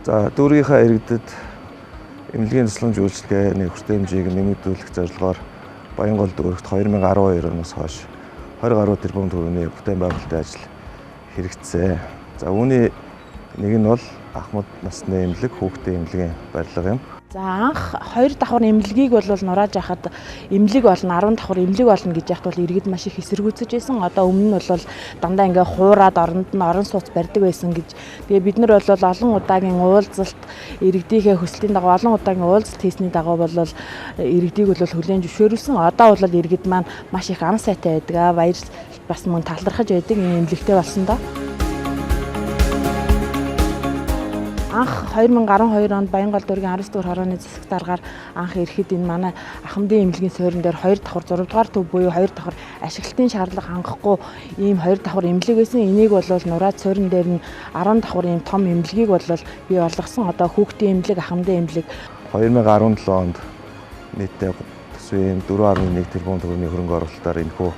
За дүүргийнхаа иргэдэд эмнэлгийн тусламж үйлчилгээний хүртээ хэмжээг нэмэгдүүлэх зорилгоор Баянгол дүүрэгт 2012 оноос хойш 20 гаруй тэрбум төгрөгийн бүтээн байгуулалтын ажил хэрэгжсэн. За үүний нэг нь бол ахмад насны эмнэлэг, хүүхдийн эмнэлгийн барилга юм. За анх 2 давхар эмнэлгийг бол нурааж яхад эмнэлэг болно 10 давхар эмнэлэг болно гэж яхад бол иргэд маш их эсэргүүцэж байсан. Одоо өмнө нь бол дандаа ингээ хуураад оронд нь орон сууц барьдаг байсан гэж. Тэгээ бид нар бол олон удаагийн уулзалт иргэдийнхээ хүслийн дагуу олон удаагийн уулзалт хийсний дагуу бол иргэдийг бол хүлээн зөвшөөрүүлсэн. Одоо бол иргэд маань маш их ам сайтай байдаг. Баяр бас мөн талархаж байдаг энэ эмнэлэгтэй болсон доо. Анх 2012 онд Баянгол дүүргийн 19 дугаар хорооны засаг даргаар анх ирэхэд энэ манай ахмадын эмнэлгийн суурин дээр 2 давхар 6 дугаар төв буюу 2 давхар ашиглалтын шаардлага хангахгүй ийм 2 давхар эмнэлэг байсан. Энийг бол нураад суурин дээр нь 10 давхар ийм том эмнэлгийг бол бий болгосон. Одоо хүүхдийн эмнэлэг, ахмадын эмнэлэг 2017 онд нийтдээ төсвийн 4.1 тэрбум төгрөгийн хөрөнгө оруулалтаар энэхүү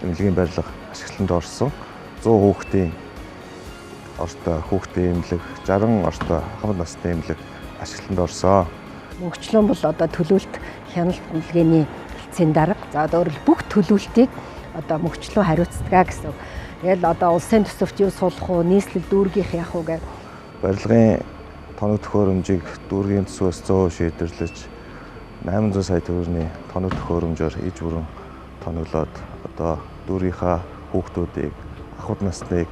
эмнэлгийн барилга ашиглалтанд орсон. 100 хүүхдийн ортой хүүхдийн эмнэлэг 60 ортой ахмад насны эмнэлэг ашиглалтанд орсон. Мөнхчлөн бол одоо төлөвлөлт хяналт эмнэлгээний хэлтсийн дарга. За одоо бүх төлөвлөлтийг одоо мөнхчлөн хариуцдаг гэсэн. Тэгэл одоо улсын төсөвт юу суулгах уу, нийслэл дүүргийнх яах уу гэх барилгын тоног төхөөрөмжийг дүүргийн төсвөөс 100% шийдвэрлэж 800 сая төгрөгийн тоног төхөөрөмжөөр иж бүрэн тоноглоод одоо дүүргийнхаа хүүхдүүдийг ахмад насныг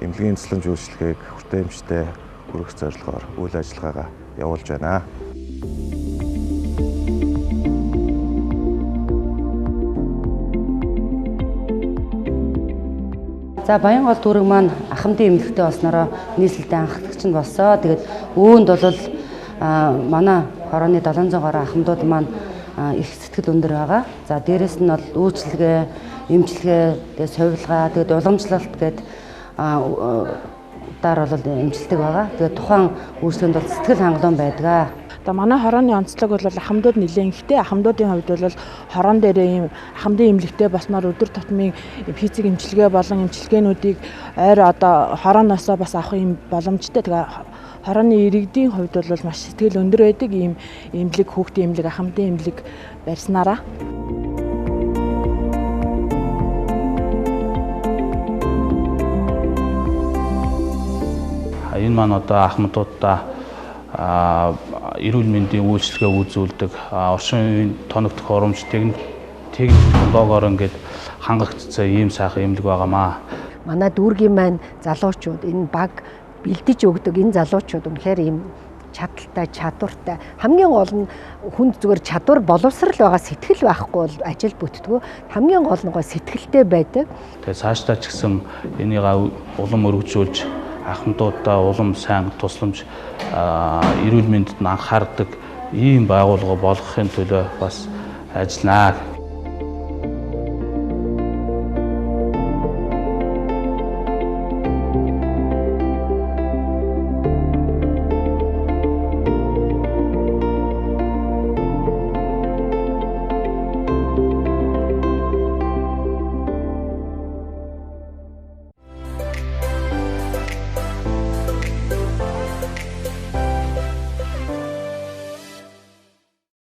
эмнэлгийн тусламж үйлчилгээг хүртээмжтэй хүргэх зорилгоор үйл ажиллагаагаа явуулж байна. За Баянгол дүүрэг маань ахмадын эмнэлэгтэй болсноороо нийслэлдээ анхдагч нь болсоо. Тэгээд үүнд бол манай хорооны 700 гаруй ахмадууд маань их сэтгэл өндөр байгаа. За дээрэс нь бол үйлчилгээ, эмчилгээ, тэгээд сувилгаа, тэгээд уламжлалт гэдэг даар бол эмчилдэг байгаа. Тэгээд тухайн үйлчлэгэнд бол сэтгэл хангалуун байдаг. Одоо манай хорооны онцлог бол ахмадууд нэлээд ихтэй. Ахмадуудын хувьд бол хороон дээр ийм ахмадын эмнэлэгтэй болсноор өдөр тутмын физик эмчилгээ болон эмчилгээнүүдийг ойр одоо хорооноосоо бас авах юм боломжтой. Тэгээ хорооны иргэдийн хувьд бол маш сэтгэл өндөр байдаг. Ийм эмнэлэг, хүүхдийн эмнэлэг, ахмадын эмнэлэг барьснараа. Энэ маань одоо ахмадуудаа эрүүл мэндийн үйлчилгээ үзүүлдэг, орчин үеийн тоног төхөөрөмж, технологиор ингээд хангагдсан ийм сайхан эмнэлэг байгаамаа. манай дүүргийн маань залуучууд энэ баг бэлдэж өгдөг энэ залуучууд үнэхээр ийм чадaltaй, чадвартай. Хамгийн гол нь хүнд зүгээр чадвар боловсрал байгаа сэтгэл байхгүй бол ажил бүтдэггүй. Хамгийн гол нь сэтгэлтэй байдаг. Тэгээ цаашдаа ч гэсэн энийг улам өргөжүүлж ахмадуудаа улам сайн тусламж эрүүл мэндэд анхаардаг ийм байгууллага болгохын төлөө бас ажиллана.